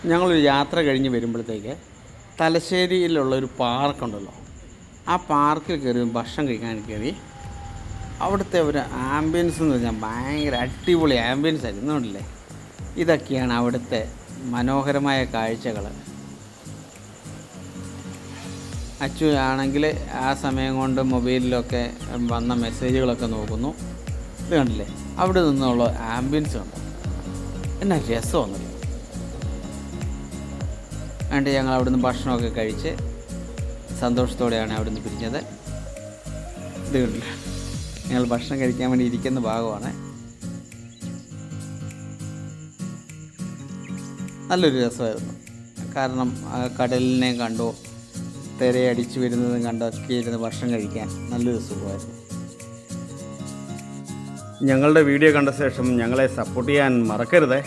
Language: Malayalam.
ഞങ്ങളൊരു യാത്ര കഴിഞ്ഞ് വരുമ്പോഴത്തേക്ക് തലശ്ശേരിയിലുള്ളൊരു പാർക്കുണ്ടല്ലോ, ആ പാർക്കിൽ കയറി ഭക്ഷണം കഴിക്കാൻ കയറി. അവിടുത്തെ ഒരു ആംബിയൻസ് എന്ന് പറഞ്ഞാൽ ഭയങ്കര അടിപൊളി ആംബിയൻസ് ആയിരുന്നുണ്ടല്ലേ. ഇതൊക്കെയാണ് അവിടുത്തെ മനോഹരമായ കാഴ്ചകൾ. അച്ചു ആണെങ്കിൽ ആ സമയം കൊണ്ട് മൊബൈലിലൊക്കെ വന്ന മെസ്സേജുകളൊക്കെ നോക്കുന്നു. ഇത് കണ്ടില്ലേ, അവിടെ നിന്നുള്ള ആംബിയൻസ് ഉണ്ട്, എന്നാ രസമൊന്നുമില്ല. അതുകൊണ്ട് ഞങ്ങൾ അവിടുന്ന് ഭക്ഷണമൊക്കെ കഴിച്ച് സന്തോഷത്തോടെയാണ് അവിടുന്ന് പിരിഞ്ഞത്. ഇത് കണ്ടില്ല, ഞങ്ങൾ ഭക്ഷണം കഴിക്കാൻ വേണ്ടി ഇരിക്കുന്ന ഭാഗമാണ്. നല്ലൊരു രസമായിരുന്നു. കാരണം കടലിനെ കണ്ടു, തിരയടിച്ചു വരുന്നതും കണ്ടൊക്കെ ഇരുന്ന് ഭക്ഷണം കഴിക്കാൻ നല്ലൊരു സുഖമായിരുന്നു. ഞങ്ങളുടെ വീഡിയോ കണ്ട ശേഷം ഞങ്ങളെ സപ്പോർട്ട് ചെയ്യാൻ മറക്കരുതേ.